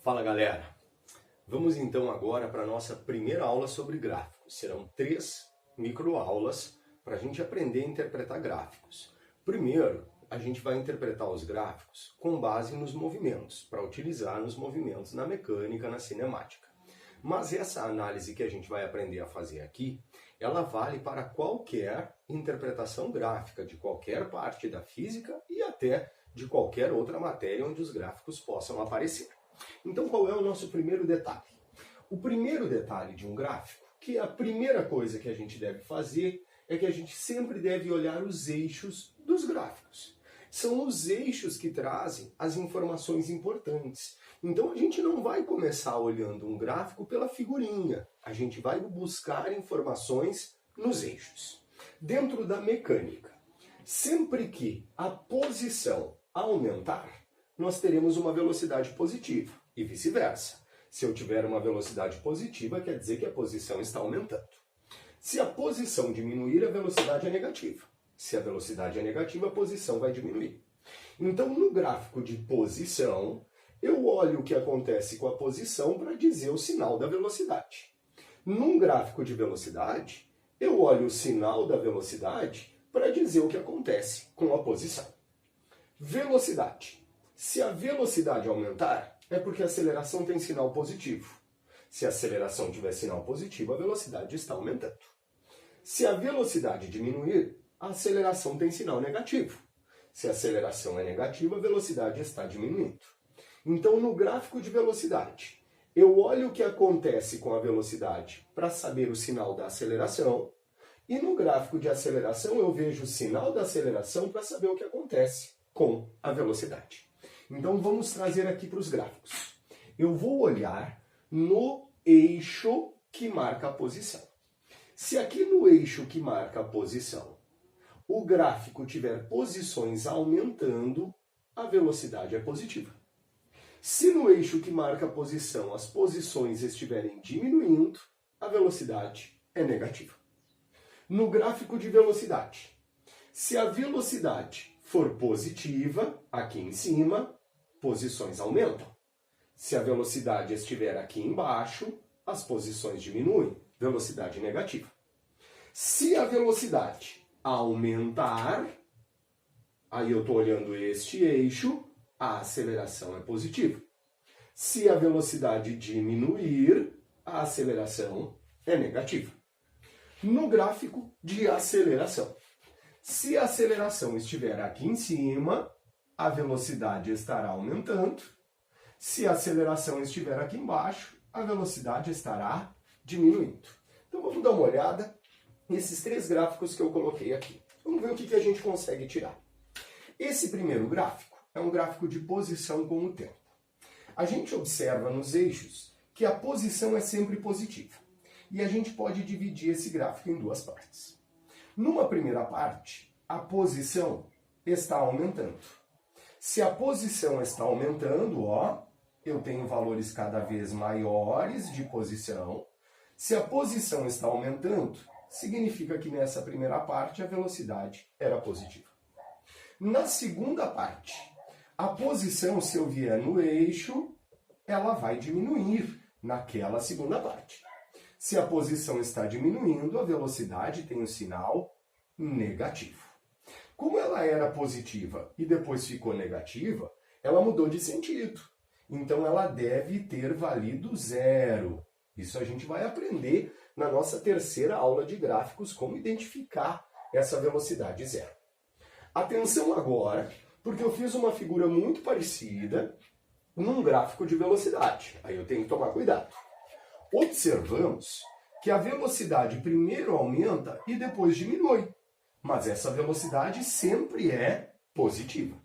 Fala galera, vamos então agora para a nossa primeira aula sobre gráficos. Serão 3 microaulas para a gente aprender a interpretar gráficos. Primeiro, a gente vai interpretar os gráficos com base nos movimentos, para utilizar nos movimentos na mecânica, na cinemática. Mas essa análise que a gente vai aprender a fazer aqui, ela vale para qualquer interpretação gráfica, de qualquer parte da física e até de qualquer outra matéria onde os gráficos possam aparecer. Então, qual é o nosso primeiro detalhe? O primeiro detalhe de um gráfico, que é a primeira coisa que a gente deve fazer, é que a gente sempre deve olhar os eixos dos gráficos. São os eixos que trazem as informações importantes. Então, a gente não vai começar olhando um gráfico pela figurinha. A gente vai buscar informações nos eixos. Dentro da mecânica, sempre que a posição aumentar, nós teremos uma velocidade positiva e vice-versa. Se eu tiver uma velocidade positiva, quer dizer que a posição está aumentando. Se a posição diminuir, a velocidade é negativa. Se a velocidade é negativa, a posição vai diminuir. Então, no gráfico de posição, eu olho o que acontece com a posição para dizer o sinal da velocidade. Num gráfico de velocidade, eu olho o sinal da velocidade para dizer o que acontece com a posição. Velocidade. Se a velocidade aumentar, é porque a aceleração tem sinal positivo. Se a aceleração tiver sinal positivo, a velocidade está aumentando. Se a velocidade diminuir, a aceleração tem sinal negativo. Se a aceleração é negativa, a velocidade está diminuindo. Então, no gráfico de velocidade, eu olho o que acontece com a velocidade para saber o sinal da aceleração, e no gráfico de aceleração eu vejo o sinal da aceleração para saber o que acontece com a velocidade. Então, vamos trazer aqui para os gráficos. Eu vou olhar no eixo que marca a posição. Se aqui no eixo que marca a posição, o gráfico tiver posições aumentando, a velocidade é positiva. Se no eixo que marca a posição as posições estiverem diminuindo, a velocidade é negativa. No gráfico de velocidade, se a velocidade for positiva, aqui em cima, posições aumentam. Se a velocidade estiver aqui embaixo, as posições diminuem, velocidade negativa. Se a velocidade aumentar, aí eu estou olhando este eixo, a aceleração é positiva. Se a velocidade diminuir, a aceleração é negativa. No gráfico de aceleração, se a aceleração estiver aqui em cima, a velocidade estará aumentando. Se a aceleração estiver aqui embaixo, a velocidade estará diminuindo. Então vamos dar uma olhada nesses 3 gráficos que eu coloquei aqui. Vamos ver o que a gente consegue tirar. Esse primeiro gráfico é um gráfico de posição com o tempo. A gente observa nos eixos que a posição é sempre positiva. E a gente pode dividir esse gráfico em 2 partes. Numa primeira parte, a posição está aumentando. Se a posição está aumentando, eu tenho valores cada vez maiores de posição. Se a posição está aumentando, significa que nessa primeira parte a velocidade era positiva. Na segunda parte, a posição, se eu vier no eixo, ela vai diminuir naquela segunda parte. Se a posição está diminuindo, a velocidade tem um sinal negativo. Como ela era positiva e depois ficou negativa, ela mudou de sentido. Então ela deve ter valido 0. Isso a gente vai aprender na nossa terceira aula de gráficos, como identificar essa velocidade 0. Atenção agora, porque eu fiz uma figura muito parecida num gráfico de velocidade. Aí eu tenho que tomar cuidado. Observamos que a velocidade primeiro aumenta e depois diminui. Mas essa velocidade sempre é positiva.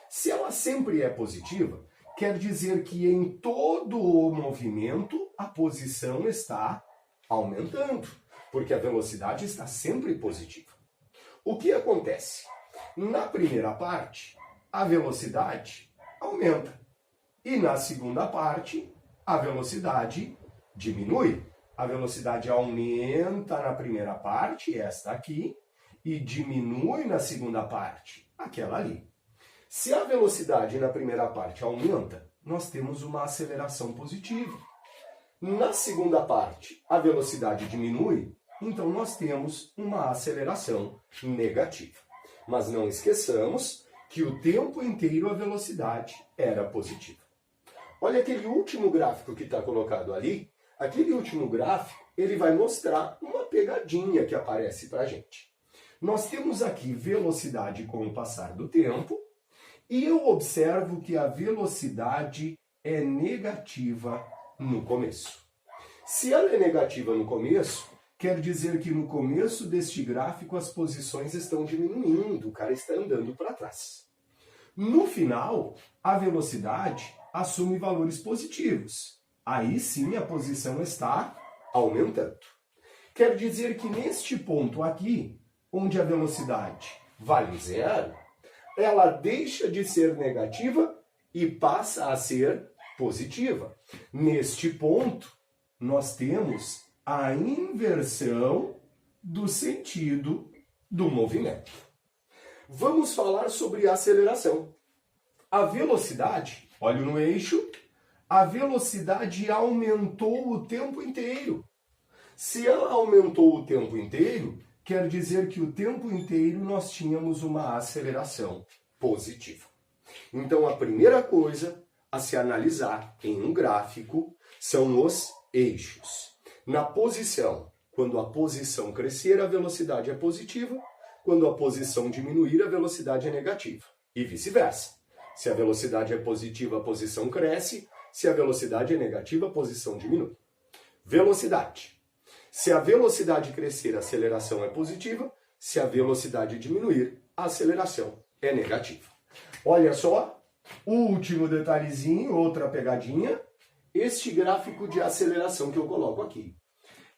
Se ela sempre é positiva, quer dizer que em todo o movimento a posição está aumentando, porque a velocidade está sempre positiva. O que acontece? Na primeira parte, a velocidade aumenta. E na segunda parte, a velocidade diminui. A velocidade aumenta na primeira parte, esta aqui, e diminui na segunda parte, aquela ali. Se a velocidade na primeira parte aumenta, nós temos uma aceleração positiva. Na segunda parte, a velocidade diminui, então nós temos uma aceleração negativa. Mas não esqueçamos que o tempo inteiro a velocidade era positiva. Olha aquele último gráfico que está colocado ali. Aquele último gráfico, ele vai mostrar uma pegadinha que aparece para a gente. Nós temos aqui velocidade com o passar do tempo, e eu observo que a velocidade é negativa no começo. Se ela é negativa no começo, quer dizer que no começo deste gráfico as posições estão diminuindo, o cara está andando para trás. No final, a velocidade assume valores positivos. Aí sim a posição está aumentando. Quer dizer que neste ponto aqui, onde a velocidade vale zero, ela deixa de ser negativa e passa a ser positiva. Neste ponto, nós temos a inversão do sentido do movimento. Vamos falar sobre aceleração. A velocidade, olho no eixo, a velocidade aumentou o tempo inteiro. Se ela aumentou o tempo inteiro, quer dizer que o tempo inteiro nós tínhamos uma aceleração positiva. Então, a primeira coisa a se analisar em um gráfico são os eixos. Na posição, quando a posição crescer, a velocidade é positiva. Quando a posição diminuir, a velocidade é negativa. E vice-versa. Se a velocidade é positiva, a posição cresce. Se a velocidade é negativa, a posição diminui. Velocidade. Se a velocidade crescer, a aceleração é positiva. Se a velocidade diminuir, a aceleração é negativa. Olha só, o último detalhezinho, outra pegadinha. Este gráfico de aceleração que eu coloco aqui.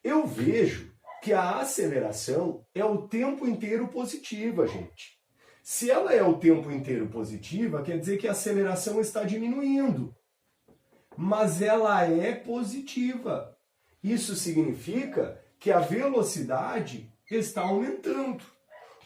Eu vejo que a aceleração é o tempo inteiro positiva, gente. Se ela é o tempo inteiro positiva, quer dizer que a aceleração está diminuindo. Mas ela é positiva. Isso significa que a velocidade está aumentando.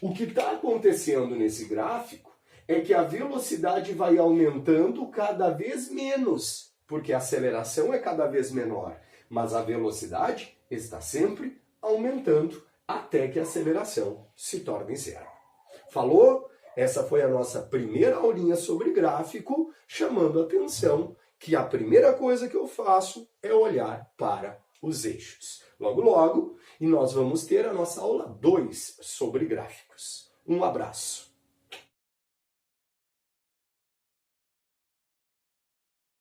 O que está acontecendo nesse gráfico é que a velocidade vai aumentando cada vez menos, porque a aceleração é cada vez menor, mas a velocidade está sempre aumentando até que a aceleração se torne zero. Falou? Essa foi a nossa primeira aulinha sobre gráfico, chamando a atenção que a primeira coisa que eu faço é olhar para os eixos. Logo, logo, e nós vamos ter a nossa aula 2 sobre gráficos. Um abraço.